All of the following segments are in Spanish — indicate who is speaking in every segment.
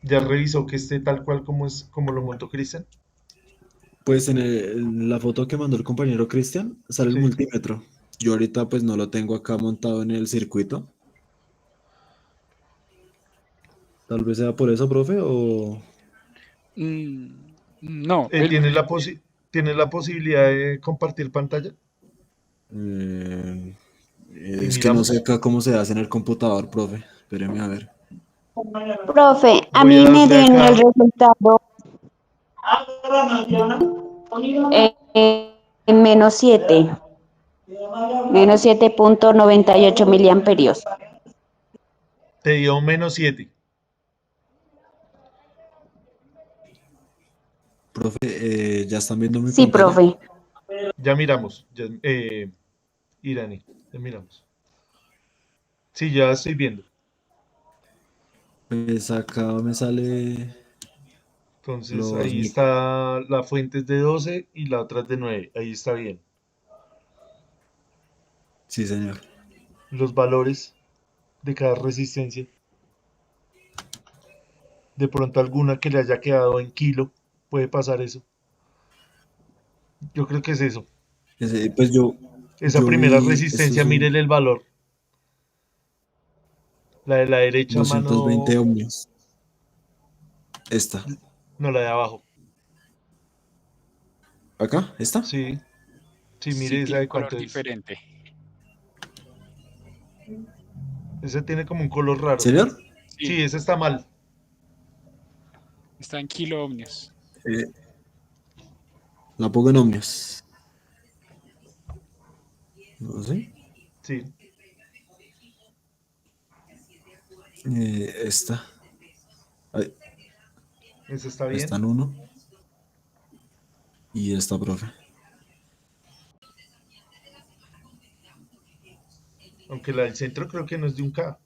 Speaker 1: ¿Ya revisó que esté tal cual como es, como lo montó Cristian?
Speaker 2: Pues en la foto que mandó el compañero Cristian sale el
Speaker 1: Sí.
Speaker 2: multímetro. Yo ahorita pues no lo tengo acá montado en el circuito. Tal vez sea por eso, profe, o
Speaker 3: No,
Speaker 1: ¿Tiene tiene la posibilidad de compartir pantalla?
Speaker 2: eh,
Speaker 1: Y
Speaker 2: es que no sé
Speaker 1: miramos.
Speaker 2: acá cómo se hace en el computador, profe. Espéreme a ver.
Speaker 4: Profe, a
Speaker 1: Voy a
Speaker 4: mí me
Speaker 1: darle
Speaker 4: den el
Speaker 1: acá.
Speaker 4: resultado menos 7, menos 7,98 miliamperios.
Speaker 1: Te dio -7.
Speaker 2: Profe, ¿ya están viendo mi
Speaker 4: Sí,
Speaker 2: pantalla?
Speaker 4: profe.
Speaker 1: Ya miramos. Ya, Irani, ya miramos. Sí, ya estoy viendo.
Speaker 2: Pues acá me sale
Speaker 1: Entonces
Speaker 2: los
Speaker 1: ahí
Speaker 2: mil.
Speaker 1: está la fuente es de 12 y la otra es de 9. Ahí está bien.
Speaker 2: Sí, señor.
Speaker 1: Los valores de cada resistencia. De pronto alguna que le haya quedado en kilo. Puede pasar eso. Yo creo que es eso.
Speaker 2: Pues
Speaker 1: Esa
Speaker 2: yo
Speaker 1: primera
Speaker 2: vi, esto
Speaker 1: resistencia,
Speaker 2: es un
Speaker 1: mírele el valor. La de la derecha
Speaker 2: 220
Speaker 1: mano,
Speaker 2: ohmios. Esta.
Speaker 1: no la de abajo.
Speaker 2: ¿Acá? ¿Esta?
Speaker 1: Sí, sí,
Speaker 3: sí
Speaker 1: mire esa
Speaker 3: tiene un
Speaker 1: de
Speaker 3: color
Speaker 1: cuánto es.
Speaker 3: diferente.
Speaker 1: Esa tiene como un color raro.
Speaker 2: ¿Señor?
Speaker 3: Sí,
Speaker 1: Sí, esa está mal.
Speaker 3: está en kilo ohmios.
Speaker 2: Eh, la pongo en ohmios. No sé.
Speaker 1: Sí,
Speaker 2: Esta. Ay,
Speaker 1: esa está
Speaker 2: está
Speaker 1: bien.
Speaker 2: en uno. Y esta, profe.
Speaker 1: Aunque la del centro creo que no es de un K.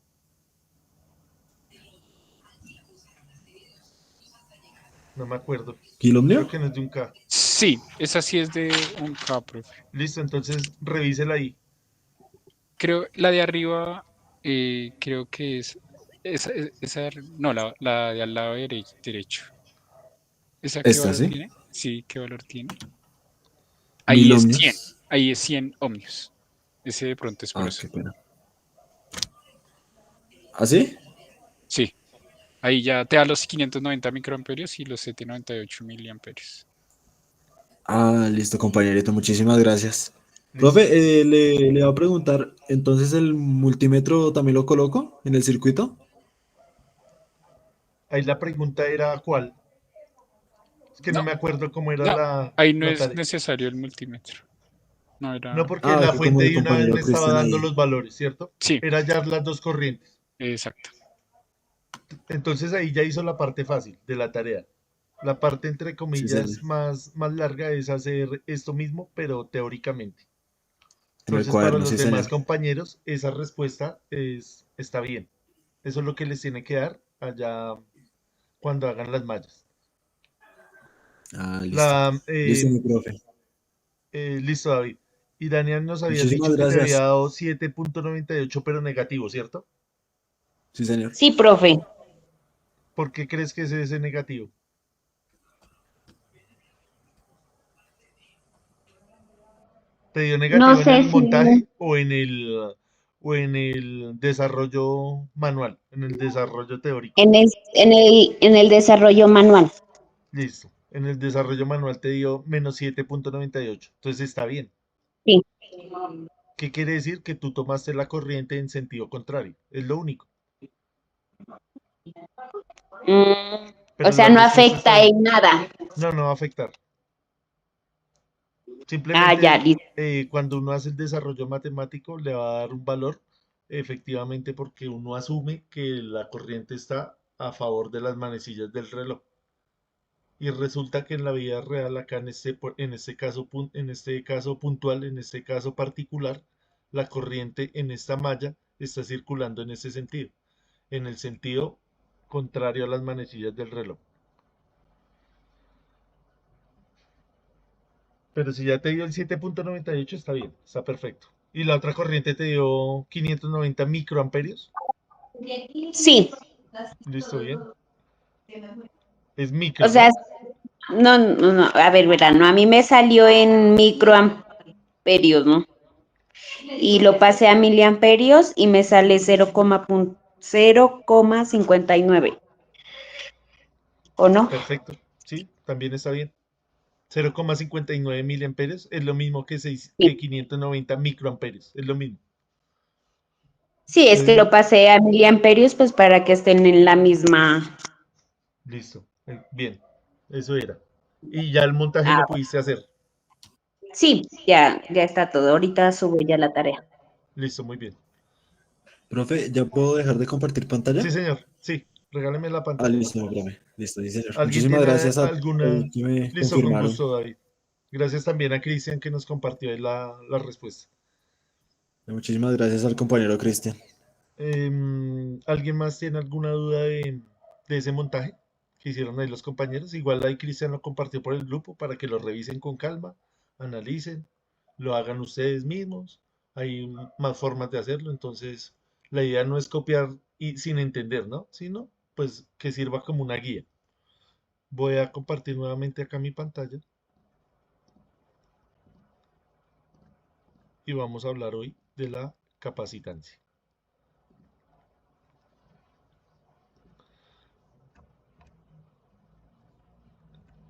Speaker 1: No me acuerdo.
Speaker 2: ¿Kilo ohmio?
Speaker 1: Creo que no es de un K.
Speaker 3: Sí, esa sí es de un K, profe.
Speaker 1: Listo, entonces revísela ahí.
Speaker 3: Creo, la de arriba, creo que es, no, la de al lado derecho. ¿Esa qué
Speaker 2: Esta,
Speaker 3: valor
Speaker 2: ¿sí?
Speaker 3: tiene? Sí, ¿qué valor tiene?
Speaker 2: Mil
Speaker 3: Ahí es 100,
Speaker 2: ohmios.
Speaker 3: ahí es 100 ohmios. Ese de pronto es por
Speaker 2: Ah,
Speaker 3: eso.
Speaker 2: qué pena. ¿Así?
Speaker 3: Sí, ahí ya te da los 590 microamperios y los 798 miliamperios.
Speaker 2: Ah, listo, compañerito. Muchísimas gracias.
Speaker 1: Listo.
Speaker 2: Profe, le voy a preguntar, ¿entonces el multímetro también lo coloco en el circuito?
Speaker 1: Ahí la pregunta era ¿cuál? Es que no
Speaker 3: No,
Speaker 1: me acuerdo cómo era
Speaker 3: no, ahí no
Speaker 1: la
Speaker 3: es
Speaker 1: tarea.
Speaker 3: necesario el multímetro. No
Speaker 1: No,
Speaker 3: era.
Speaker 1: porque
Speaker 2: Ah,
Speaker 1: la
Speaker 2: que como
Speaker 1: fuente
Speaker 2: el
Speaker 1: de una vez
Speaker 2: compañero
Speaker 1: me estaba
Speaker 2: Cristian
Speaker 1: dando
Speaker 2: ahí.
Speaker 1: los valores, ¿cierto?
Speaker 3: Sí,
Speaker 1: Era ya las dos corrientes.
Speaker 3: exacto.
Speaker 1: Entonces ahí ya hizo la parte fácil de la tarea. La parte entre
Speaker 2: Sí,
Speaker 1: comillas
Speaker 2: señor.
Speaker 1: más larga es hacer esto mismo, pero teóricamente.
Speaker 2: En el
Speaker 1: Entonces para
Speaker 2: cuaderno,
Speaker 1: los
Speaker 2: sí,
Speaker 1: demás
Speaker 2: señor.
Speaker 1: compañeros esa respuesta está bien. Eso es lo que les tiene que dar allá cuando hagan las mallas.
Speaker 2: Ah, listo.
Speaker 1: La,
Speaker 2: Listo, mi profe.
Speaker 1: listo, David. Y Daniel nos habías
Speaker 2: Muchísimas
Speaker 1: dicho que te había
Speaker 2: gracias.
Speaker 1: dado 7,98 pero negativo, ¿cierto?
Speaker 2: Sí, señor.
Speaker 4: Sí, profe.
Speaker 1: ¿Por qué crees que es ese negativo? ¿Te dio
Speaker 4: No
Speaker 1: negativo en
Speaker 4: sé
Speaker 1: el
Speaker 4: si
Speaker 1: montaje o en el desarrollo manual, en el desarrollo teórico?
Speaker 4: en el desarrollo manual.
Speaker 1: Listo. En el desarrollo manual te dio -7,98. Entonces está bien.
Speaker 4: Sí.
Speaker 1: ¿Qué quiere decir? Que tú tomaste la corriente en sentido contrario. Es lo único.
Speaker 4: Mm, o
Speaker 1: Pero la
Speaker 4: sea, no
Speaker 1: respuesta está
Speaker 4: afecta
Speaker 1: bien.
Speaker 4: en nada.
Speaker 1: No, no va a afectar.
Speaker 4: Ah, ya,
Speaker 1: Simplemente
Speaker 4: listo.
Speaker 1: cuando uno hace el desarrollo matemático le va a dar un valor, efectivamente, porque uno asume que la corriente está a favor de las manecillas del reloj. Y resulta que en la vida real, acá en este caso, en este caso puntual, en este caso particular, la corriente en esta malla está circulando en ese sentido, en el sentido contrario a las manecillas del reloj. Pero si ya te dio el 7,98 está bien, está perfecto. Y la otra corriente te dio 590 microamperios.
Speaker 4: Sí,
Speaker 1: Listo, bien. Es
Speaker 4: O
Speaker 1: micro,
Speaker 4: sea,
Speaker 1: ¿no?
Speaker 4: no, no, no, a ver, verano, a mí me salió en microamperios, ¿no? Y lo pasé a miliamperios y me sale 0,59, ¿o no?
Speaker 1: Perfecto. Sí, también está bien. 0,59 miliamperios es lo mismo que, que
Speaker 4: Sí,
Speaker 1: 590 microamperios. Es lo mismo.
Speaker 4: sí, es que
Speaker 1: Entonces,
Speaker 4: lo pasé a miliamperios pues para que estén en la misma.
Speaker 1: listo. Bien. Eso era. Y ya el montaje
Speaker 4: Ah,
Speaker 1: lo pudiste hacer.
Speaker 4: sí, ya está todo. Ahorita subo ya la tarea.
Speaker 1: Listo, muy bien.
Speaker 2: Profe, ¿ya puedo dejar de compartir
Speaker 1: Sí,
Speaker 2: pantalla?
Speaker 1: señor. Sí, regáleme la
Speaker 2: Ah,
Speaker 1: pantalla, por
Speaker 2: listo,
Speaker 1: favor.
Speaker 2: profe. Listo, sí, señor.
Speaker 1: ¿Alguien
Speaker 2: Muchísimas
Speaker 1: tiene
Speaker 2: gracias a todos
Speaker 1: alguna?
Speaker 2: que me
Speaker 1: Listo, con
Speaker 2: confirmaron.
Speaker 1: gusto, David. Gracias también a Cristian que nos compartió ahí la respuesta.
Speaker 2: Muchísimas gracias al compañero Cristian.
Speaker 1: ¿Alguien más tiene alguna duda de ese montaje que hicieron ahí los compañeros? Igual ahí Cristian lo compartió por el grupo para que lo revisen con calma, analicen, lo hagan ustedes mismos. Hay más formas de hacerlo, entonces la idea no es copiar y sin entender, ¿no? Sino pues que sirva como una guía. Voy a compartir nuevamente acá mi pantalla y vamos a hablar hoy de la capacitancia.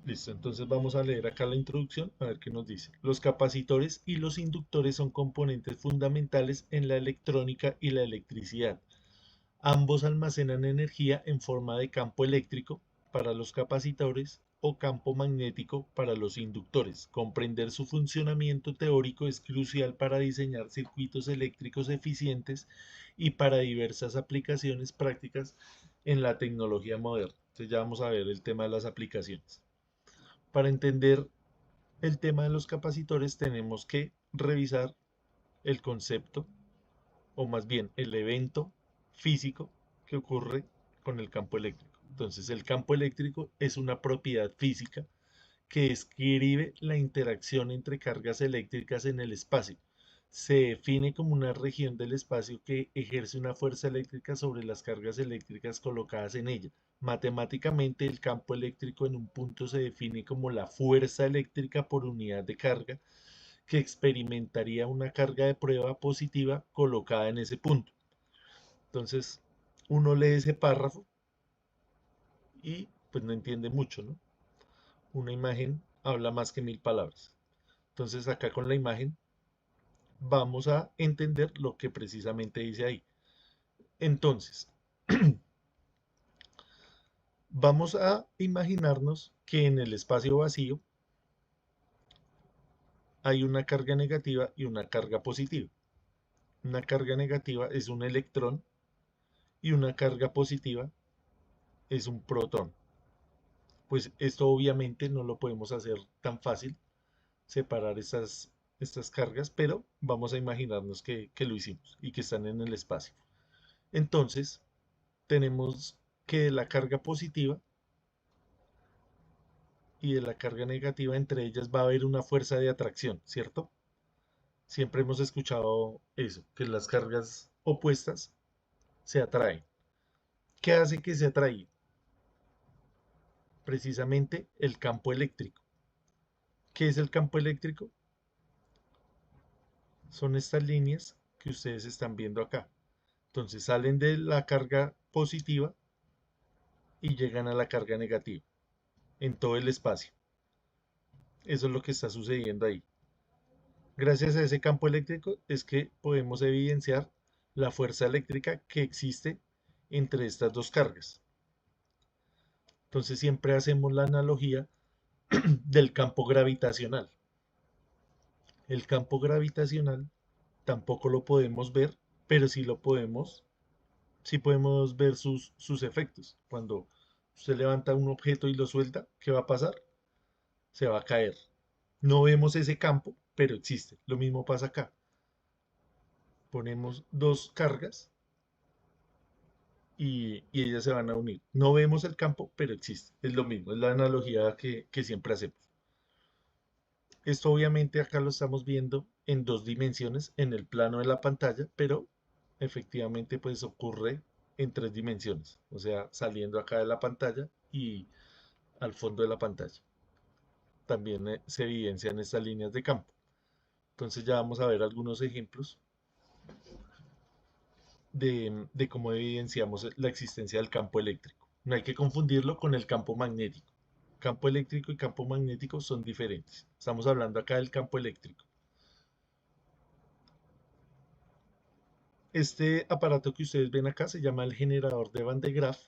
Speaker 1: Listo, entonces vamos a leer acá la introducción a ver qué nos dice. Los capacitores y los inductores son componentes fundamentales en la electrónica y la electricidad. Ambos almacenan energía en forma de campo eléctrico para los capacitores o campo magnético para los inductores. Comprender su funcionamiento teórico es crucial para diseñar circuitos eléctricos eficientes y para diversas aplicaciones prácticas en la tecnología moderna. Entonces ya vamos a ver el tema de las aplicaciones. Para entender el tema de los capacitores tenemos que revisar el concepto, o más bien el evento físico que ocurre con el campo eléctrico. Entonces, el campo eléctrico es una propiedad física que describe la interacción entre cargas eléctricas en el espacio. Se define como una región del espacio que ejerce una fuerza eléctrica sobre las cargas eléctricas colocadas en ella. Matemáticamente, el campo eléctrico en un punto se define como la fuerza eléctrica por unidad de carga que experimentaría una carga de prueba positiva colocada en ese punto. Entonces, uno lee ese párrafo y pues no entiende mucho, ¿no? Una imagen habla más que mil palabras. Entonces, acá con la imagen vamos a entender lo que precisamente dice ahí. Entonces, vamos a imaginarnos que en el espacio vacío hay una carga negativa y una carga positiva. Una carga negativa es un electrón y una carga positiva es un protón. Pues esto obviamente no lo podemos hacer tan fácil, separar estas cargas, pero vamos a imaginarnos que lo hicimos y que están en el espacio. Entonces, tenemos que de la carga positiva y de la carga negativa, entre ellas va a haber una fuerza de atracción, ¿cierto? Siempre hemos escuchado eso, que las cargas opuestas se atraen. ¿Qué hace que se atraigan? Precisamente el campo eléctrico. ¿Qué es el campo eléctrico? Son estas líneas que ustedes están viendo acá. Entonces salen de la carga positiva y llegan a la carga negativa en todo el espacio. Eso es lo que está sucediendo ahí. Gracias a ese campo eléctrico es que podemos evidenciar la fuerza eléctrica que existe entre estas dos cargas. Entonces siempre hacemos la analogía del campo gravitacional. El campo gravitacional tampoco lo podemos ver, pero sí podemos ver sus efectos. Cuando usted levanta un objeto y lo suelta, ¿qué va a pasar? Se va a caer. No vemos ese campo, pero existe. Lo mismo pasa acá. Ponemos dos cargas y ellas se van a unir. No vemos el campo, pero existe. Es lo mismo, es la analogía que siempre hacemos. Esto obviamente acá lo estamos viendo en dos dimensiones, en el plano de la pantalla, pero efectivamente pues ocurre en tres dimensiones. O sea, saliendo acá de la pantalla y al fondo de la pantalla. También se evidencian estas líneas de campo. Entonces ya vamos a ver algunos ejemplos de cómo evidenciamos la existencia del campo eléctrico. No hay que confundirlo con el campo magnético. Campo eléctrico y campo magnético son diferentes. Estamos hablando acá del campo eléctrico. Este aparato que ustedes ven acá se llama el generador de Van de Graaff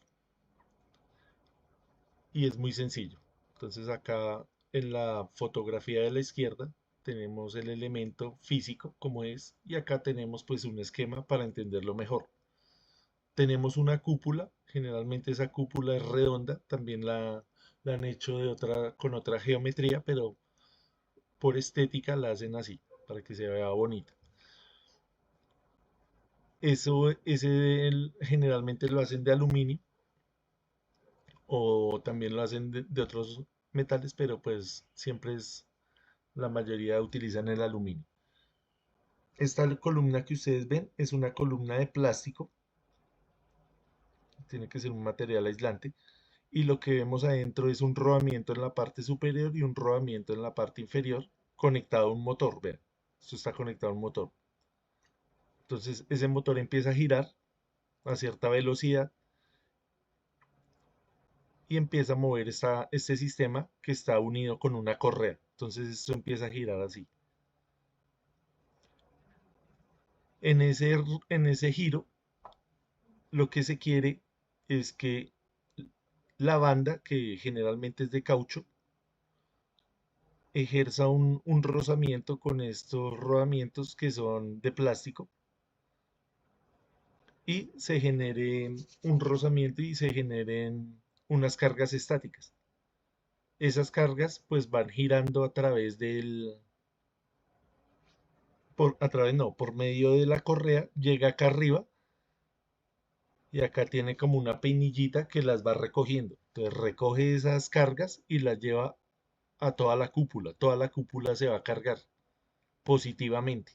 Speaker 1: y es muy sencillo. Entonces acá en la fotografía de la izquierda tenemos el elemento físico como es y acá tenemos pues un esquema para entenderlo mejor. Tenemos una cúpula, generalmente esa cúpula es redonda, también la han hecho con otra geometría, pero por estética la hacen así, para que se vea bonita. Generalmente lo hacen de aluminio o también lo hacen de otros metales, pero pues siempre la mayoría utilizan el aluminio. Esta columna que ustedes ven es una columna de plástico, tiene que ser un material aislante, y lo que vemos adentro es un rodamiento en la parte superior y un rodamiento en la parte inferior conectado a un motor. Vean, esto está conectado a un motor. Entonces ese motor empieza a girar a cierta velocidad y empieza a mover este sistema que está unido con una correa. Entonces esto empieza a girar así. En ese giro, lo que se quiere es que la banda, que generalmente es de caucho, ejerza un rozamiento con estos rodamientos que son de plástico y se genere un rozamiento y se generen unas cargas estáticas. Esas cargas pues van girando a través por medio de la correa, llega acá arriba y acá tiene como una peinillita que las va recogiendo. Entonces recoge esas cargas y las lleva a toda la cúpula se va a cargar positivamente,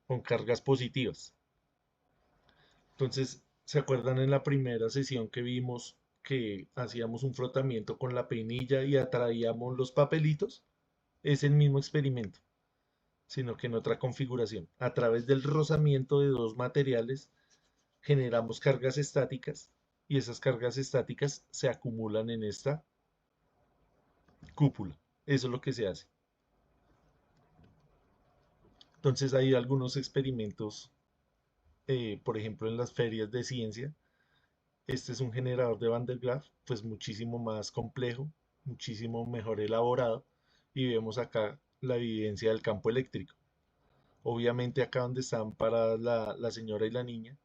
Speaker 1: con cargas positivas. Entonces, ¿se acuerdan en la primera sesión que vimos que hacíamos un frotamiento con la peinilla y atraíamos los papelitos? Es el mismo experimento, sino que en otra configuración. A través del rozamiento de dos materiales generamos cargas estáticas y esas cargas estáticas se acumulan en esta cúpula. Eso es lo que se hace. Entonces hay algunos experimentos, por ejemplo en las ferias de ciencia. Este es un generador de Van der Graaf, pues muchísimo más complejo, muchísimo mejor elaborado y vemos acá la evidencia del campo eléctrico. Obviamente acá donde están paradas la señora y la niña,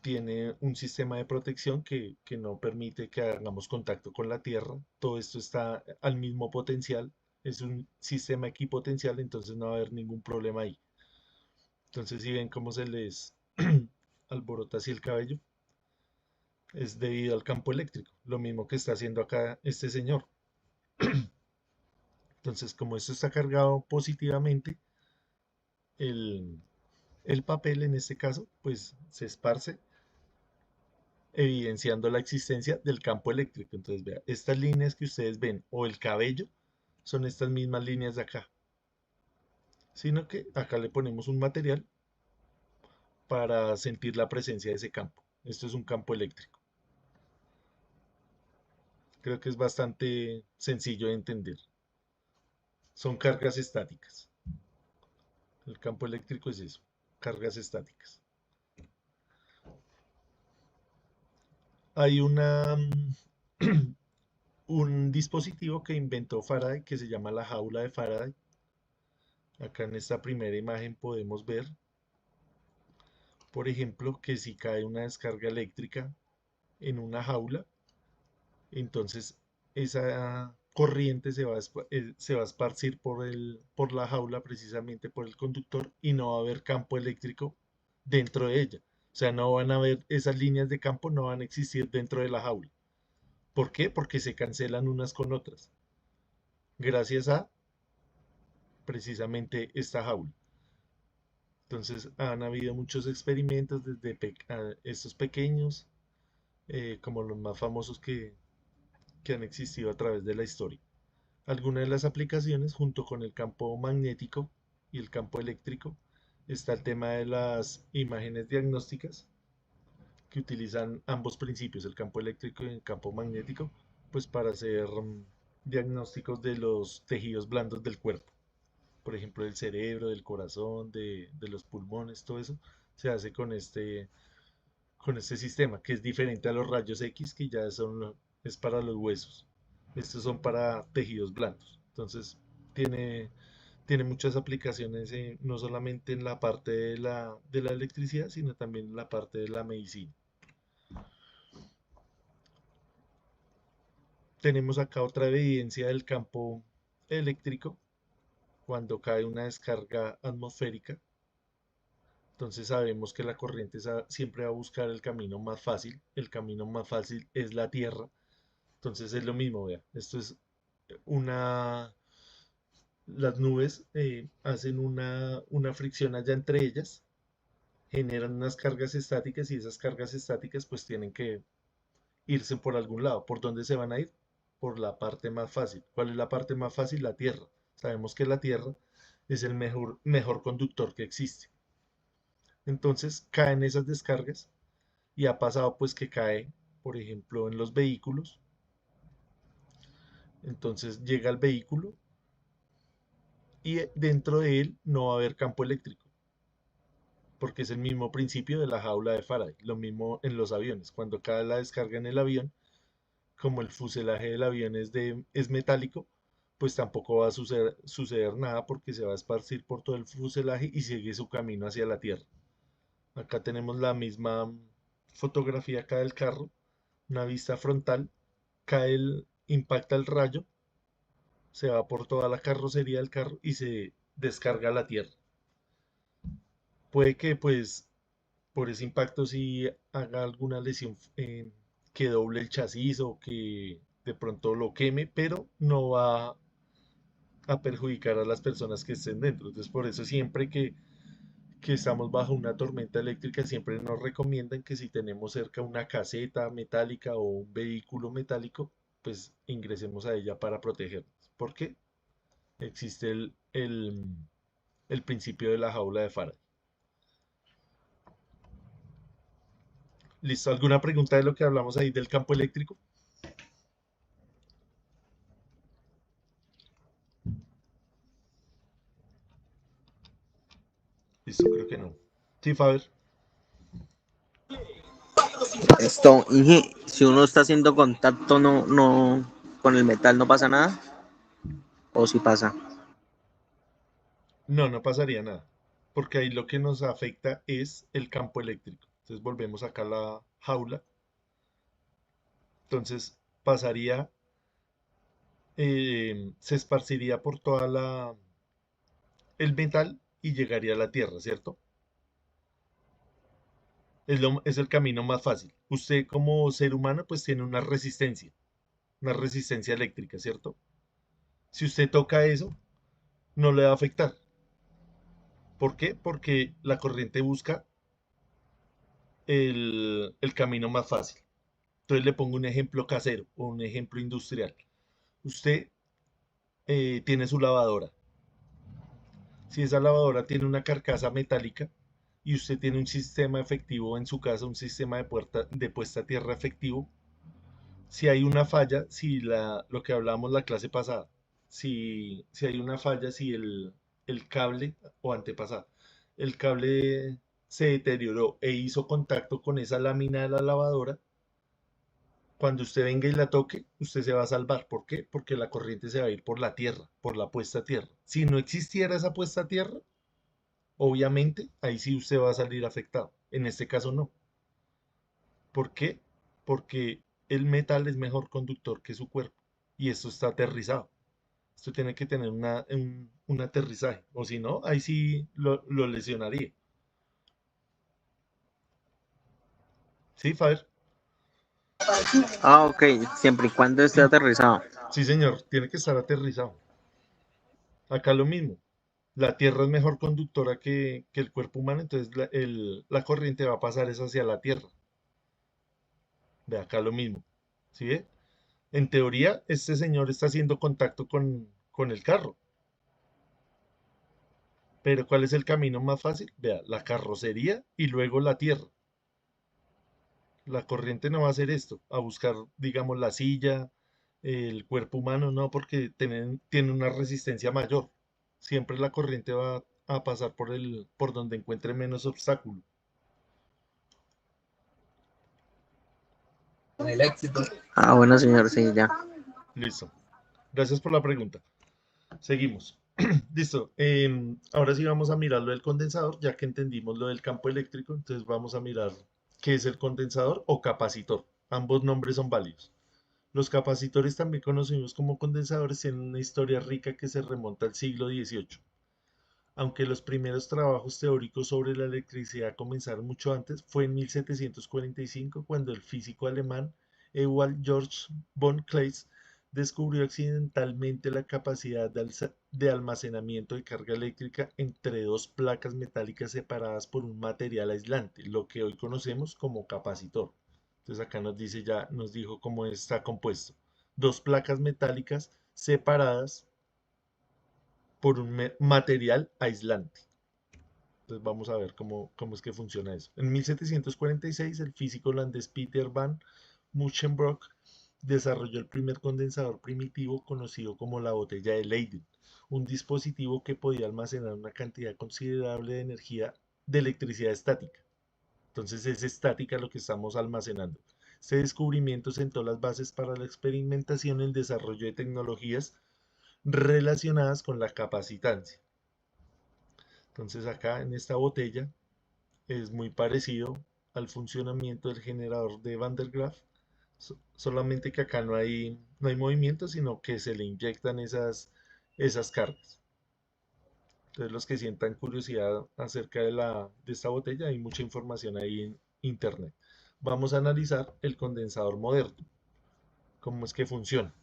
Speaker 1: tiene un sistema de protección que no permite que hagamos contacto con la Tierra. Todo esto está al mismo potencial, es un sistema equipotencial, entonces no va a haber ningún problema ahí. Entonces si ven cómo se les alborota así el cabello, es debido al campo eléctrico, lo mismo que está haciendo acá este señor. Entonces como esto está cargado positivamente, el, el papel en este caso pues se esparce evidenciando la existencia del campo eléctrico. Entonces, vea, estas líneas que ustedes ven o el cabello son estas mismas líneas de acá, sino que acá le ponemos un material para sentir la presencia de ese campo. Esto es un campo eléctrico. Creo que es bastante sencillo de entender. Son cargas estáticas. El campo eléctrico es eso, cargas estáticas. Hay un dispositivo que inventó Faraday que se llama la jaula de Faraday. Acá en esta primera imagen podemos ver, por ejemplo, que si cae una descarga eléctrica en una jaula, entonces esa corriente se va a esparcir por la jaula, precisamente por el conductor, y no va a haber campo eléctrico dentro de ella. O sea, no van a haber esas líneas de campo, no van a existir dentro de la jaula. ¿Por qué? Porque se cancelan unas con otras, gracias a precisamente esta jaula. Entonces han habido muchos experimentos desde estos pequeños como los más famosos que han existido a través de la historia. Algunas de las aplicaciones, junto con el campo magnético y el campo eléctrico, está el tema de las imágenes diagnósticas, que utilizan ambos principios, el campo eléctrico y el campo magnético, pues para hacer diagnósticos de los tejidos blandos del cuerpo. Por ejemplo, del cerebro, del corazón, de los pulmones, todo eso se hace con este sistema, que es diferente a los rayos X, que ya es para los huesos. Estos son para tejidos blandos. Entonces, tiene, tiene muchas aplicaciones, no solamente en la parte de la electricidad, sino también en la parte de la medicina. Tenemos acá otra evidencia del campo eléctrico cuando cae una descarga atmosférica. Entonces sabemos que la corriente siempre va a buscar el camino más fácil. El camino más fácil es la Tierra. Entonces es lo mismo, vea. Esto es una... Las nubes hacen una fricción allá entre ellas, generan unas cargas estáticas y esas cargas estáticas pues tienen que irse por algún lado. ¿Por dónde se van a ir? Por la parte más fácil. ¿Cuál es la parte más fácil? La Tierra. Sabemos que la Tierra es el mejor conductor que existe. Entonces caen esas descargas y ha pasado pues que cae, por ejemplo, en los vehículos. Entonces llega el vehículo y dentro de él no va a haber campo eléctrico, porque es el mismo principio de la jaula de Faraday. Lo mismo en los aviones. Cuando cae la descarga en el avión, como el fuselaje del avión es metálico, pues tampoco va a suceder nada porque se va a esparcir por todo el fuselaje y sigue su camino hacia la Tierra. Acá tenemos la misma fotografía acá del carro, una vista frontal, impacta el rayo, se va por toda la carrocería del carro y se descarga a la Tierra. Puede que pues por ese impacto sí haga alguna lesión, que doble el chasis o que de pronto lo queme, pero no va a perjudicar a las personas que estén dentro. Entonces, por eso siempre que estamos bajo una tormenta eléctrica, siempre nos recomiendan que si tenemos cerca una caseta metálica o un vehículo metálico, pues ingresemos a ella para protegernos. ¿Por qué? Existe el principio de la jaula de Faraday. ¿Listo? ¿Alguna pregunta de lo que hablamos ahí del campo eléctrico? Listo, creo que no. Sí, Faber.
Speaker 5: Esto, Inge, si uno está haciendo contacto con el metal, ¿no pasa nada? ¿O si pasa?
Speaker 1: No, no pasaría nada, porque ahí lo que nos afecta es el campo eléctrico. Entonces volvemos acá a la jaula. Entonces pasaría, se esparciría por toda el metal y llegaría a la Tierra, ¿cierto? Es el camino más fácil. Usted como ser humano pues tiene una resistencia eléctrica, ¿cierto? Si usted toca eso, no le va a afectar. ¿Por qué? Porque la corriente busca el camino más fácil. Entonces le pongo un ejemplo casero o un ejemplo industrial. Usted tiene su lavadora. Si esa lavadora tiene una carcasa metálica y usted tiene un sistema efectivo en su casa, un sistema de puesta a tierra efectivo, si hay una falla, lo que hablábamos la clase pasada, si hay una falla, si el cable o antepasada, el cable se deterioró e hizo contacto con esa lámina de la lavadora, cuando usted venga y la toque, usted se va a salvar. ¿Por qué? Porque la corriente se va a ir por la tierra, por la puesta a tierra. Si no existiera esa puesta a tierra, obviamente ahí sí usted va a salir afectado. En este caso no. ¿Por qué? Porque el metal es mejor conductor que su cuerpo y esto está aterrizado. Esto tiene que tener un aterrizaje, o si no, ahí sí lo lesionaría. ¿Sí, Faber?
Speaker 5: Ah, ok, siempre y cuando esté aterrizado.
Speaker 1: Sí, señor, tiene que estar aterrizado. Acá lo mismo. La Tierra es mejor conductora que el cuerpo humano, entonces la corriente va a pasar es hacia la Tierra. Ve acá lo mismo. ¿Sí ve? En teoría, este señor está haciendo contacto con el carro. Pero ¿cuál es el camino más fácil? Vea, la carrocería y luego la tierra. La corriente no va a hacer esto, a buscar, digamos, la silla, el cuerpo humano, no, porque tiene una resistencia mayor. Siempre la corriente va a pasar por donde encuentre menos obstáculo.
Speaker 5: Ah, bueno, señor, sí, ya.
Speaker 1: Listo. Gracias por la pregunta. Seguimos. Listo. Ahora sí vamos a mirar lo del condensador, ya que entendimos lo del campo eléctrico. Entonces vamos a mirar qué es el condensador o capacitor. Ambos nombres son válidos. Los capacitores, también conocidos como condensadores, tienen una historia rica que se remonta al siglo XVIII. Aunque los primeros trabajos teóricos sobre la electricidad comenzaron mucho antes, fue en 1745 cuando el físico alemán Ewald Georg von Claise descubrió accidentalmente la capacidad de almacenamiento de carga eléctrica entre dos placas metálicas separadas por un material aislante, lo que hoy conocemos como capacitor. Entonces acá nos dice ya, nos dijo cómo está compuesto. Dos placas metálicas separadas por un material aislante. Entonces vamos a ver cómo es que funciona eso. En 1746 el físico holandés Peter van Musschenbroek desarrolló el primer condensador primitivo conocido como la botella de Leyden, un dispositivo que podía almacenar una cantidad considerable de energía de electricidad estática. Entonces es estática lo que estamos almacenando. Este descubrimiento sentó las bases para la experimentación y el desarrollo de tecnologías relacionadas con la capacitancia. Entonces acá en esta botella es muy parecido al funcionamiento del generador de Van der Graaf, solamente que acá no hay movimiento, sino que se le inyectan esas cargas. Entonces los que sientan curiosidad acerca de esta botella, hay mucha información ahí en internet. Vamos a analizar el condensador moderno, cómo es que funciona.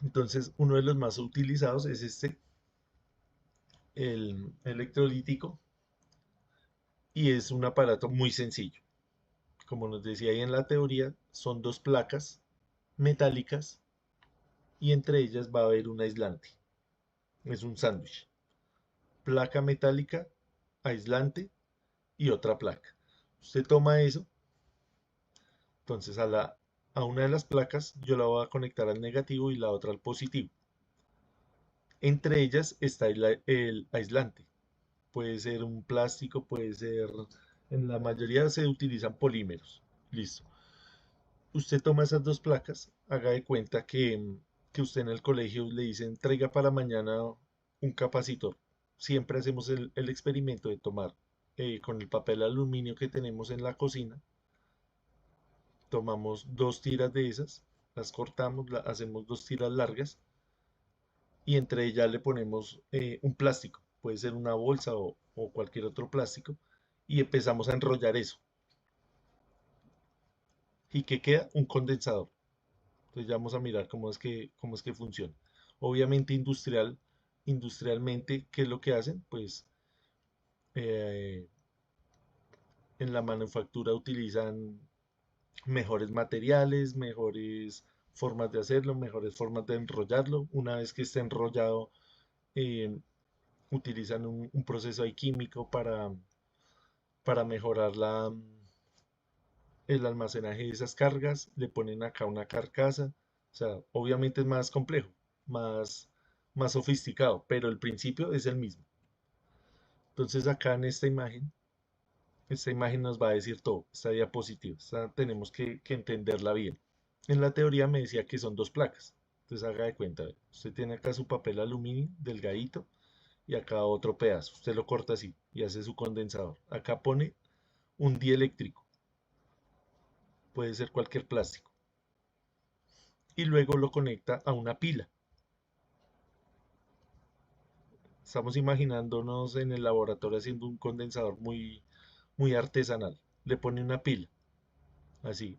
Speaker 1: Entonces uno de los más utilizados es el electrolítico, y es un aparato muy sencillo. Como nos decía ahí en la teoría, son dos placas metálicas y entre ellas va a haber un aislante. Es un sándwich. Placa metálica, aislante y otra placa. Usted toma eso, entonces a una de las placas yo la voy a conectar al negativo y la otra al positivo. Entre ellas está el aislante. Puede ser un plástico, puede ser, en la mayoría se utilizan polímeros. Listo. Usted toma esas dos placas, haga de cuenta que usted en el colegio le dicen traiga para mañana un capacitor. Siempre hacemos el experimento de tomar con el papel aluminio que tenemos en la cocina, tomamos dos tiras de esas, las cortamos, hacemos dos tiras largas y entre ellas le ponemos un plástico, puede ser una bolsa o cualquier otro plástico, y empezamos a enrollar eso. ¿Y qué queda? Un condensador. Entonces ya vamos a mirar cómo es que funciona. Obviamente industrialmente, ¿qué es lo que hacen? Pues eh, en la manufactura utilizan mejores materiales, mejores formas de hacerlo, mejores formas de enrollarlo. Una vez que esté enrollado, eh, utilizan un proceso ahí químico para mejorar el almacenaje de esas cargas, le ponen acá una carcasa, o sea, obviamente es más complejo, más, más sofisticado, pero el principio es el mismo. Entonces acá en esta imagen nos va a decir todo, esta diapositiva, tenemos que entenderla bien. En la teoría me decía que son dos placas, entonces haga de cuenta, usted tiene acá su papel aluminio delgadito y acá otro pedazo, usted lo corta así y hace su condensador. Acá pone un dieléctrico, puede ser cualquier plástico, y luego lo conecta a una pila. Estamos imaginándonos en el laboratorio haciendo un condensador muy, muy artesanal. Le pone una pila, así,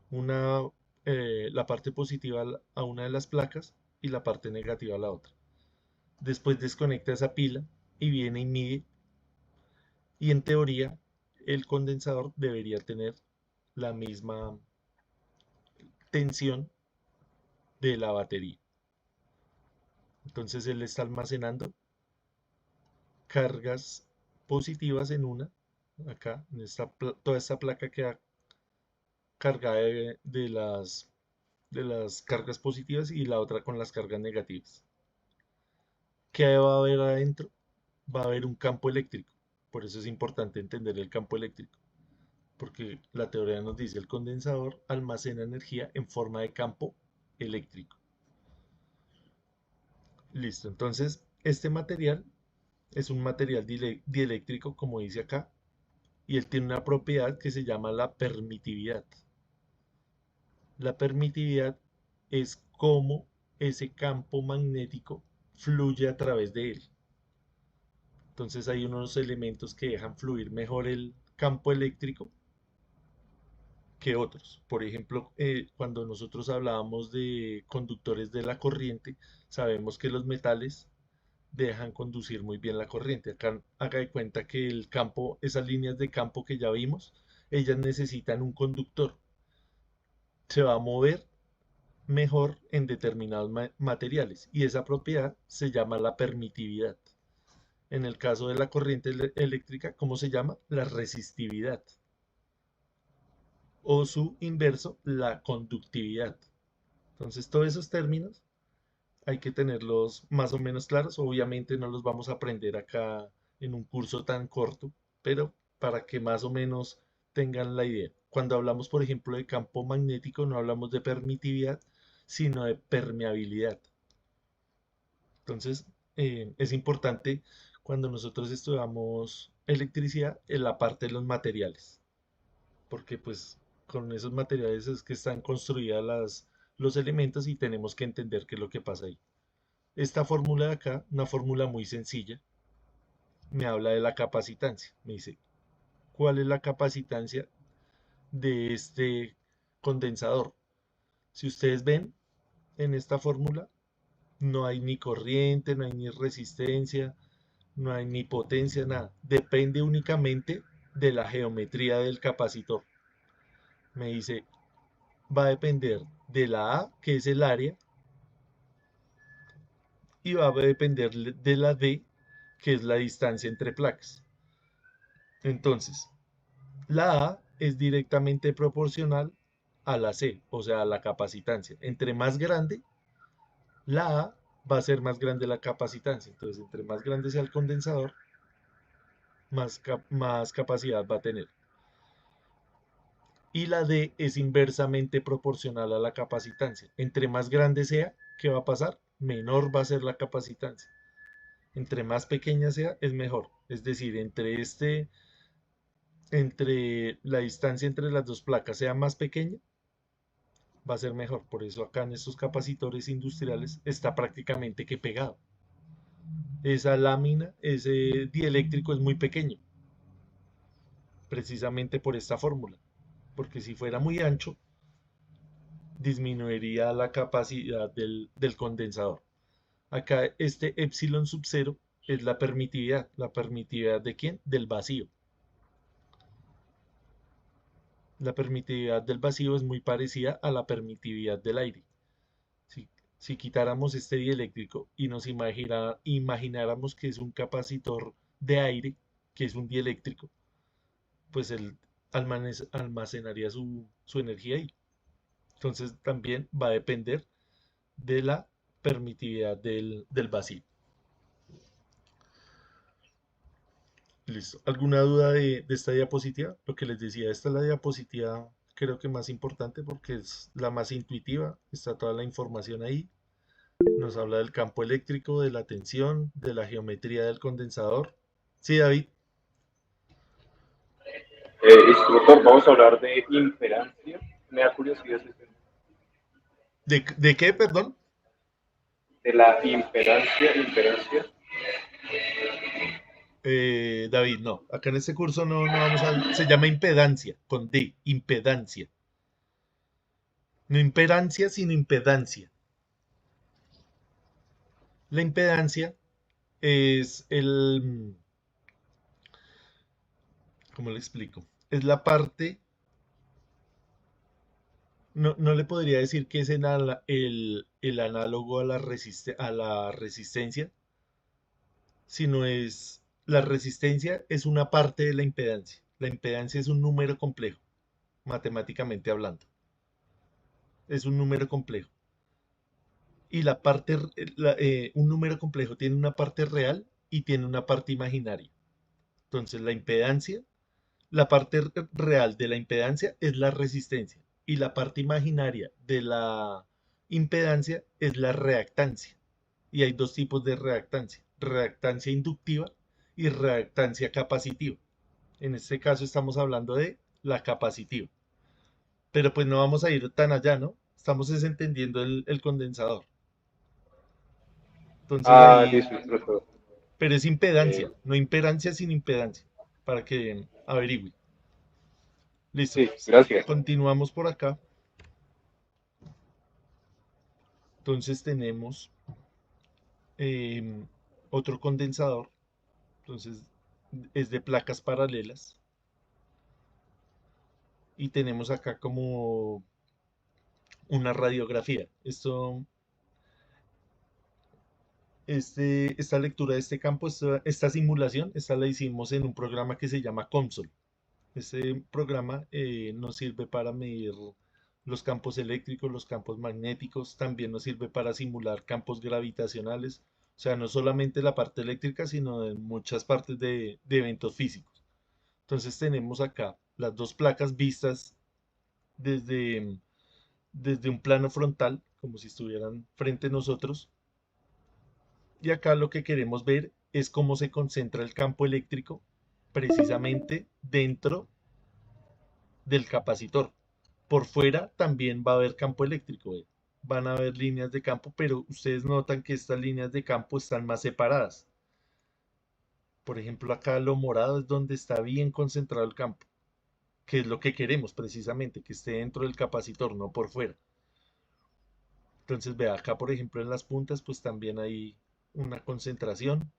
Speaker 1: la parte positiva a una de las placas y la parte negativa a la otra. Después desconecta esa pila y viene y mide, y en teoría el condensador debería tener la misma tensión de la batería. Entonces él está almacenando cargas positivas en una, acá, en toda esta placa queda cargada de las cargas positivas y la otra con las cargas negativas. ¿Qué va a haber adentro? Va a haber un campo eléctrico. Por eso es importante entender el campo eléctrico, porque la teoría nos dice el condensador almacena energía en forma de campo eléctrico. Listo, entonces este material es un material dieléctrico, como dice acá, y él tiene una propiedad que se llama la permitividad. La permitividad es cómo ese campo magnético fluye a través de él. Entonces hay unos elementos que dejan fluir mejor el campo eléctrico que otros. Por ejemplo, cuando nosotros hablábamos de conductores de la corriente, sabemos que los metales dejan conducir muy bien la corriente. Acá haga de cuenta que el campo, esas líneas de campo que ya vimos, ellas necesitan un conductor. Se va a mover mejor en determinados materiales y esa propiedad se llama la permitividad. En el caso de la corriente eléctrica, ¿cómo se llama? La resistividad. O su inverso, la conductividad. Entonces, todos esos términos hay que tenerlos más o menos claros. Obviamente no los vamos a aprender acá en un curso tan corto, pero para que más o menos tengan la idea. Cuando hablamos, por ejemplo, de campo magnético, no hablamos de permitividad, sino de permeabilidad. Entonces, es importante cuando nosotros estudiamos electricidad en la parte de los materiales, porque pues con esos materiales es que están construidas los elementos y tenemos que entender qué es lo que pasa ahí. Esta fórmula de acá, una fórmula muy sencilla, me habla de la capacitancia. Me dice, ¿cuál es la capacitancia de este condensador? Si ustedes ven en esta fórmula, no hay ni corriente, no hay ni resistencia, no hay ni potencia, nada. Depende únicamente de la geometría del capacitor. Me dice, va a depender de la A, que es el área, y va a depender de la D, que es la distancia entre placas. Entonces, la A es directamente proporcional a la C, o sea, a la capacitancia. Entre más grande, la A va a ser más grande la capacitancia. Entonces, entre más grande sea el condensador, más capacidad va a tener. Y la D es inversamente proporcional a la capacitancia. Entre más grande sea, ¿qué va a pasar? Menor va a ser la capacitancia. Entre más pequeña sea, es mejor. Es decir, entre la distancia entre las dos placas sea más pequeña, va a ser mejor. Por eso acá en estos capacitores industriales está prácticamente que pegado. Esa lámina, ese dieléctrico es muy pequeño, precisamente por esta fórmula. Porque si fuera muy ancho, disminuiría la capacidad del condensador. Acá este epsilon sub 0 es la permitividad. ¿La permitividad de quién? Del vacío. La permitividad del vacío es muy parecida a la permitividad del aire. Si quitáramos este dieléctrico y nos imagináramos que es un capacitor de aire, que es un dieléctrico, pues él almacenaría su energía ahí. Entonces también va a depender de la permitividad del vacío. Listo. ¿Alguna duda de esta diapositiva? Lo que les decía, esta es la diapositiva creo que más importante porque es la más intuitiva. Está toda la información ahí. Nos habla del campo eléctrico, de la tensión, de la geometría del condensador. Sí, David.
Speaker 6: Doctor, vamos a hablar de impedancia. Me da curiosidad ese tema.
Speaker 1: ¿De qué, perdón?
Speaker 6: De la impedancia.
Speaker 1: David, no. Acá en este curso no vamos a... Se llama impedancia, con D, impedancia. No imperancia, sino impedancia. La impedancia es ¿Cómo le explico? Es la parte, no le podría decir que es el análogo a a la resistencia, sino es, la resistencia es una parte de la impedancia. La impedancia es un número complejo, matemáticamente hablando. Es un número complejo. Y un número complejo tiene una parte real y tiene una parte imaginaria. Entonces, la parte real de la impedancia es la resistencia y la parte imaginaria de la impedancia es la reactancia. Y hay dos tipos de reactancia: reactancia inductiva y reactancia capacitiva. En este caso estamos hablando de la capacitiva. Pero pues no vamos a ir tan allá, ¿no? Estamos desentendiendo el condensador. Entonces
Speaker 6: Ah,
Speaker 1: ahí,
Speaker 6: listo, profesor.
Speaker 1: pero es
Speaker 6: Eh,
Speaker 1: impedancia, no impedancia sin impedancia, para que averigüe. Listo.
Speaker 6: sí, gracias.
Speaker 1: Continuamos por acá. Entonces tenemos otro condensador. Entonces es de placas paralelas. Y tenemos acá como una radiografía. Esta lectura de este campo, esta simulación, esta la hicimos en un programa que se llama COMSOL. Este programa nos sirve para medir los campos eléctricos, los campos magnéticos, también nos sirve para simular campos gravitacionales, o sea, no solamente la parte eléctrica, sino en muchas partes de eventos físicos. Entonces tenemos acá las dos placas vistas desde, desde un plano frontal, como si estuvieran frente a nosotros, y acá lo que queremos ver es cómo se concentra el campo eléctrico precisamente dentro del capacitor. Por fuera también va a haber campo eléctrico, van a haber líneas de campo, pero ustedes notan que estas líneas de campo están más separadas. Por ejemplo, acá lo morado es donde está bien concentrado el campo, que es lo que queremos precisamente, que esté dentro del capacitor, no por fuera. Entonces, vea, acá por ejemplo en las puntas, pues también hay una concentración.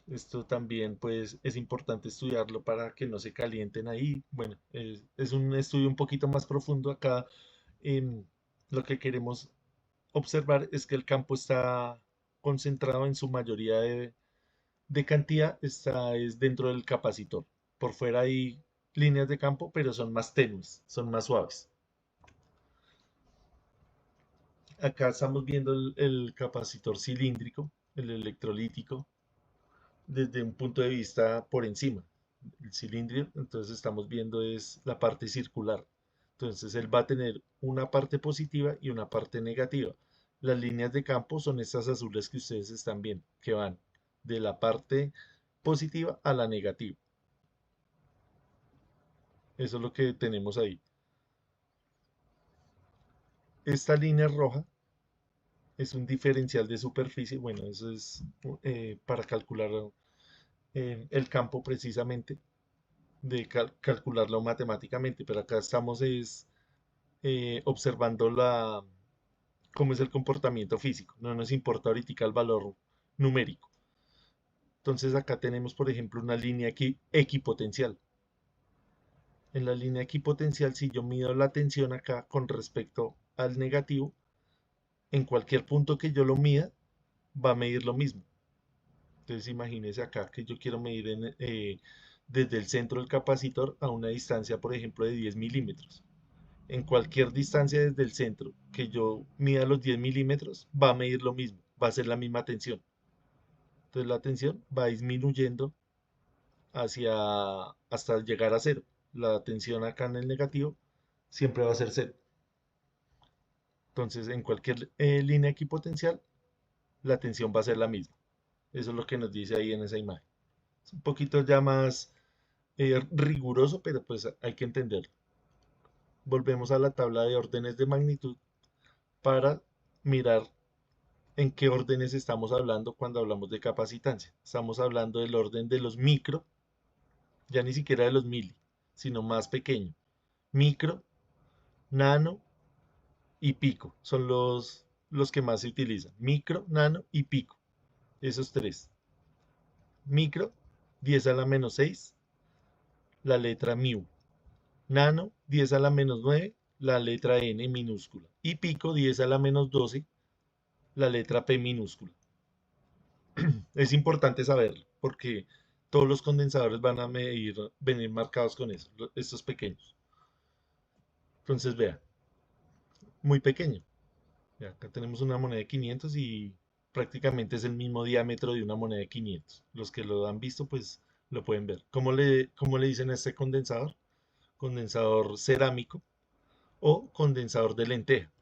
Speaker 1: Esto también pues es importante estudiarlo para que no se calienten ahí. Bueno, es un estudio un poquito más profundo. Acá lo que queremos observar es que el campo está concentrado en su mayoría de cantidad, es dentro del capacitor. Por fuera hay líneas de campo, pero son más tenues, son más suaves. Acá estamos viendo el capacitor cilíndrico, el electrolítico, desde un punto de vista por encima. El cilindro, entonces estamos viendo es la parte circular. Entonces él va a tener una parte positiva y una parte negativa. Las líneas de campo son estas azules que ustedes están viendo, que van de la parte positiva a la negativa. Eso es lo que tenemos ahí. Esta línea roja es un diferencial de superficie. Bueno, eso es para calcular el campo precisamente, de calcularlo matemáticamente, pero acá estamos observando cómo es el comportamiento físico. No nos importa ahorita el valor numérico. Entonces acá tenemos, por ejemplo, una línea equipotencial. En la línea equipotencial, si yo mido la tensión acá con respecto al negativo, en cualquier punto que yo lo mida, va a medir lo mismo. Entonces imagínense acá que yo quiero medir desde el centro del capacitor a una distancia, por ejemplo, de 10 milímetros. En cualquier distancia desde el centro que yo mida los 10 milímetros, va a medir lo mismo, va a ser la misma tensión. Entonces la tensión va disminuyendo hasta llegar a cero. La tensión acá en el negativo siempre va a ser cero. Entonces en cualquier línea equipotencial, la tensión va a ser la misma. Eso es lo que nos dice ahí en esa imagen. Es un poquito ya más riguroso, pero pues hay que entenderlo. Volvemos a la tabla de órdenes de magnitud para mirar en qué órdenes estamos hablando cuando hablamos de capacitancia. Estamos hablando del orden de los micro, ya ni siquiera de los mili, sino más pequeño. Micro, nano y pico son los que más se utilizan. Micro, nano y pico. Esos tres. Micro, 10 a la menos 6. la letra mu. Nano, 10 a la menos 9, la letra N minúscula. Y pico, 10 a la menos 12, la letra P minúscula. Es importante saberlo porque todos los condensadores van a venir marcados con eso, estos pequeños. Entonces, vea, muy pequeño. Vea, acá tenemos una moneda de 500 y prácticamente es el mismo diámetro de una moneda de 500. Los que lo han visto, pues lo pueden ver. ¿Cómo le dicen a este condensador? Condensador cerámico o condensador de lenteja.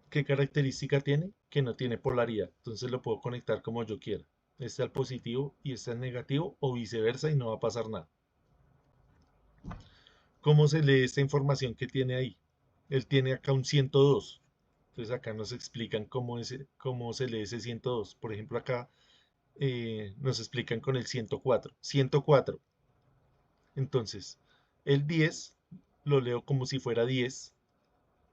Speaker 1: ¿Qué característica tiene? Que no tiene polaridad. Entonces lo puedo conectar como yo quiera. Este al positivo y este al negativo o viceversa y no va a pasar nada. ¿Cómo se lee esta información que tiene ahí? Él tiene acá un 102. Entonces acá nos explican cómo se lee ese 102. Por ejemplo, acá nos explican con el 104. 104. Entonces, el 10 lo leo como si fuera 10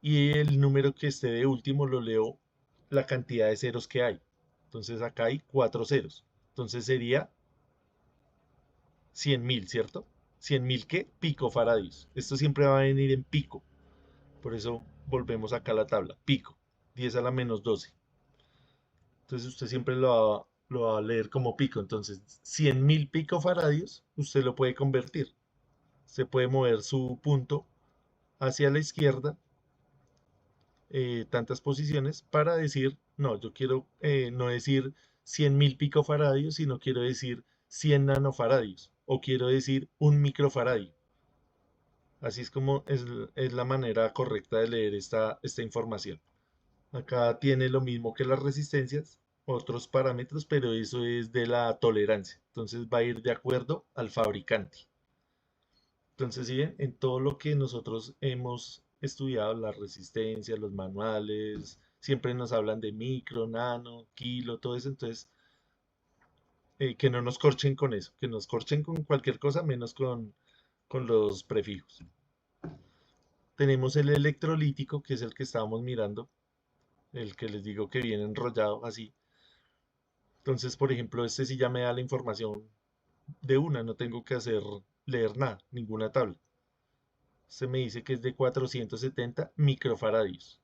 Speaker 1: y el número que esté de último lo leo la cantidad de ceros que hay. Entonces acá hay 4 ceros. Entonces sería 100.000, ¿cierto? 100.000 ¿qué? Picofaradios. Esto siempre va a venir en pico. Por eso volvemos acá a la tabla. Pico. 10 a la menos 12. Entonces usted siempre lo va a leer como pico. Entonces 100.000 picofaradios usted lo puede convertir. Se puede mover su punto hacia la izquierda tantas posiciones para decir, no, yo quiero no decir 100.000 picofaradios, sino quiero decir 100 nanofaradios o quiero decir un microfaradio. Así es como es la manera correcta de leer esta información. Acá tiene lo mismo que las resistencias, otros parámetros, pero eso es de la tolerancia. Entonces va a ir de acuerdo al fabricante. Entonces, ¿sí ven? En todo lo que nosotros hemos estudiado, las resistencias, los manuales, siempre nos hablan de micro, nano, kilo, todo eso. Entonces, que no nos corchen con eso, que nos corchen con cualquier cosa menos con los prefijos. Tenemos el electrolítico, que es el que estábamos mirando, el que les digo que viene enrollado así. Entonces, por ejemplo, este sí ya me da la información de una, no tengo que leer nada, ninguna tabla. Se me dice que es de 470 microfaradios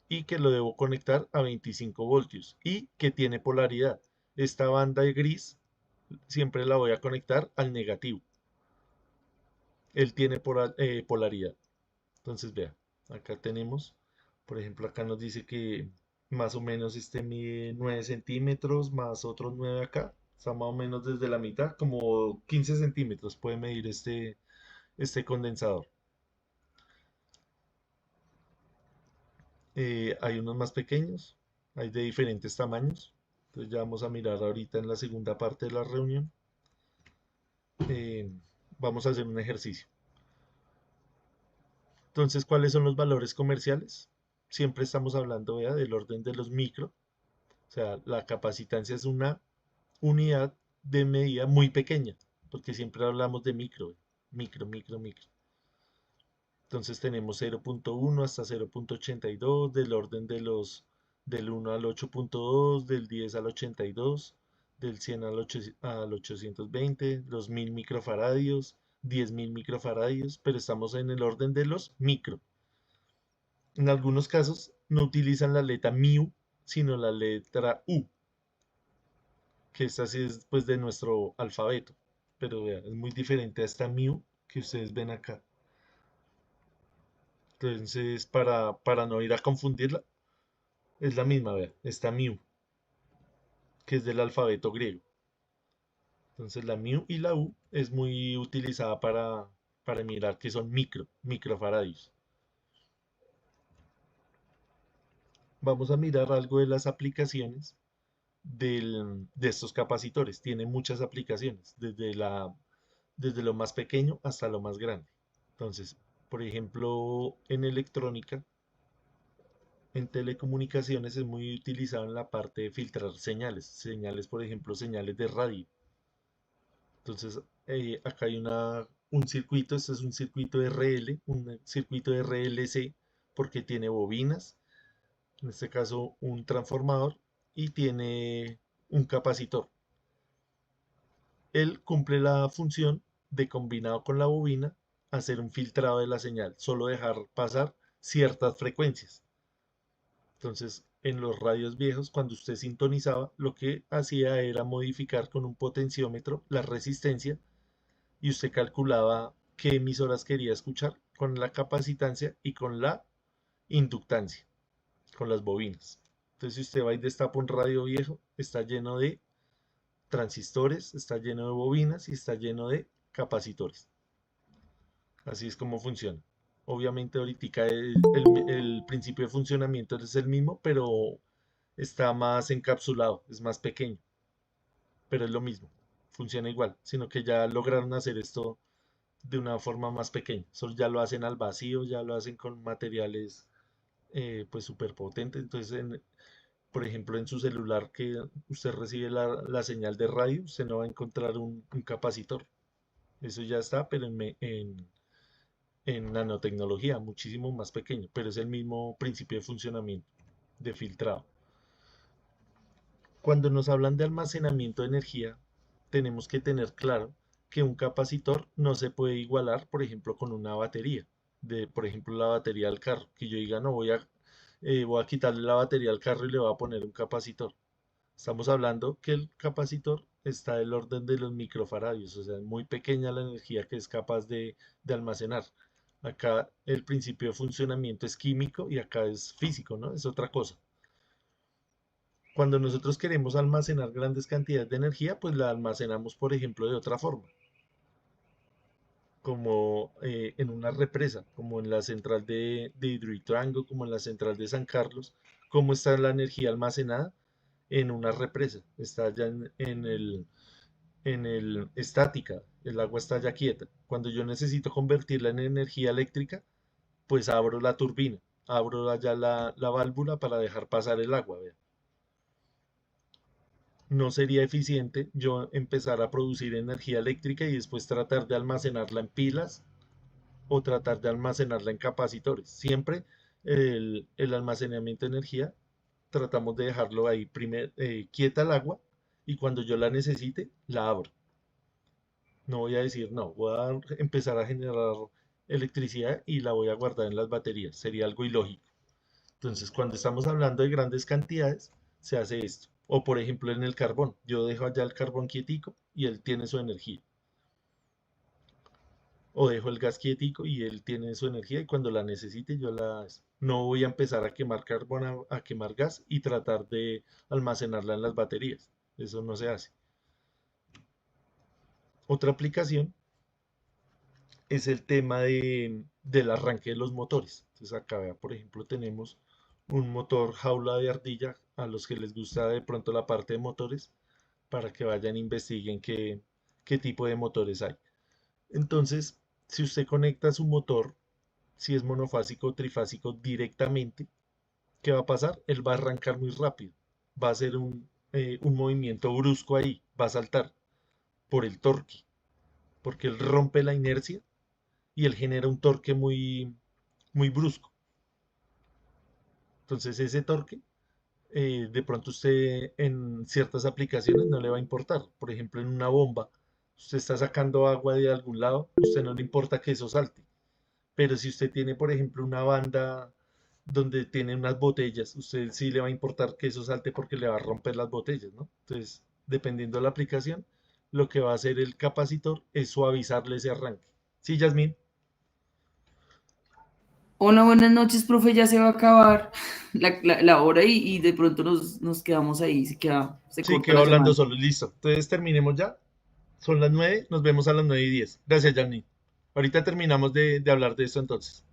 Speaker 1: y que lo debo conectar a 25 voltios y que tiene polaridad. Esta banda de gris siempre la voy a conectar al negativo. Él tiene polaridad. Entonces, vea, acá tenemos, por ejemplo, acá nos dice que más o menos este mide 9 centímetros más otros 9 acá. Está más o menos desde la mitad, como 15 centímetros puede medir este condensador. Hay unos más pequeños, hay de diferentes tamaños. Entonces ya vamos a mirar ahorita en la segunda parte de la reunión. Eh, Vamos a hacer un ejercicio. Entonces, ¿cuáles son los valores comerciales? Siempre estamos hablando, vea, del orden de los micro. O sea, la capacitancia es una unidad de medida muy pequeña, porque siempre hablamos de micro, micro, micro, micro. Entonces tenemos 0.1 hasta 0.82, del orden del 1 al 8.2, del 10 al 82, del 100 al 820, los 1000 microfaradios, 10.000 microfaradios, pero estamos en el orden de los micro. En algunos casos no utilizan la letra mu, sino la letra U, que esta sí es pues de nuestro alfabeto, pero vea, es muy diferente a esta mu que ustedes ven acá. Entonces, para no ir a confundirla, es la misma, vea, esta mu, que es del alfabeto griego. Entonces, la mu y la u es muy utilizada para mirar que son microfaradios. Vamos a mirar algo de las aplicaciones de estos capacitores. Tiene muchas aplicaciones, desde lo más pequeño hasta lo más grande. Entonces, por ejemplo, en electrónica, en telecomunicaciones es muy utilizado en la parte de filtrar señales, por ejemplo, señales de radio. Entonces, acá hay un circuito, este es un circuito RL, un circuito RLC, porque tiene bobinas, en este caso un transformador, y tiene un capacitor. Él cumple la función de combinado con la bobina hacer un filtrado de la señal, solo dejar pasar ciertas frecuencias. Entonces, en los radios viejos, cuando usted sintonizaba, lo que hacía era modificar con un potenciómetro la resistencia y usted calculaba qué emisoras quería escuchar con la capacitancia y con la inductancia, con las bobinas. Entonces, si usted va y destapa un radio viejo, está lleno de transistores, está lleno de bobinas y está lleno de capacitores. Así es como funciona. Obviamente ahorita el principio de funcionamiento es el mismo, pero está más encapsulado, es más pequeño, pero es lo mismo, funciona igual, sino que ya lograron hacer esto de una forma más pequeña. Solo ya lo hacen al vacío, ya lo hacen con materiales pues súper potentes. Entonces, por ejemplo, en su celular que usted recibe la señal de radio, usted no va a encontrar un capacitor. Eso ya está, pero en nanotecnología, muchísimo más pequeño, pero es el mismo principio de funcionamiento, de filtrado. Cuando nos hablan de almacenamiento de energía, tenemos que tener claro que un capacitor no se puede igualar, por ejemplo, con una batería, por ejemplo, la batería del carro, que yo diga, no, voy a quitarle la batería al carro y le voy a poner un capacitor. Estamos hablando que el capacitor está del orden de los microfaradios, o sea, es muy pequeña la energía que es capaz de almacenar. Acá el principio de funcionamiento es químico y acá es físico, ¿no? Es otra cosa. Cuando nosotros queremos almacenar grandes cantidades de energía, pues la almacenamos, por ejemplo, de otra forma, como en una represa, como en la central de Hidroituango, como en la central de San Carlos. ¿Cómo está la energía almacenada? En una represa, está ya en el estática, el agua está ya quieta. Cuando yo necesito convertirla en energía eléctrica, pues abro la turbina, abro allá la válvula para dejar pasar el agua, ¿vea? No sería eficiente yo empezar a producir energía eléctrica y después tratar de almacenarla en pilas o tratar de almacenarla en capacitores. Siempre el almacenamiento de energía tratamos de dejarlo ahí quieta el agua y cuando yo la necesite la abro. No voy a decir, no, voy a empezar a generar electricidad y la voy a guardar en las baterías. Sería algo ilógico. Entonces, cuando estamos hablando de grandes cantidades, se hace esto. O por ejemplo en el carbón. Yo dejo allá el carbón quietico y él tiene su energía. O dejo el gas quietico y él tiene su energía y cuando la necesite yo la... No voy a empezar a quemar carbón, a quemar gas y tratar de almacenarla en las baterías. Eso no se hace. Otra aplicación es el tema del arranque de los motores. Entonces acá, vea, por ejemplo, tenemos un motor jaula de ardilla a los que les gusta de pronto la parte de motores para que vayan e investiguen qué tipo de motores hay. Entonces, si usted conecta su motor, si es monofásico o trifásico directamente, ¿qué va a pasar? Él va a arrancar muy rápido. Va a hacer un movimiento brusco ahí, va a saltar por el torque, porque él rompe la inercia y él genera un torque muy, muy brusco. Entonces ese torque, de pronto usted en ciertas aplicaciones no le va a importar. Por ejemplo, en una bomba, usted está sacando agua de algún lado, usted no le importa que eso salte. Pero si usted tiene, por ejemplo, una banda donde tiene unas botellas, usted sí le va a importar que eso salte porque le va a romper las botellas, ¿no? Entonces, dependiendo de la aplicación, lo que va a hacer el capacitor es suavizarle ese arranque. ¿Sí, Yasmín?
Speaker 7: Hola, buenas noches, profe. Ya se va a acabar la hora y de pronto nos quedamos ahí, se
Speaker 1: Sí,
Speaker 7: corta
Speaker 1: quedo
Speaker 7: la
Speaker 1: hablando
Speaker 7: llamada.
Speaker 1: solo, listo. Entonces terminemos ya. Son las 9, nos vemos a las 9:10. Gracias, Yasmín. Ahorita terminamos de hablar de esto entonces.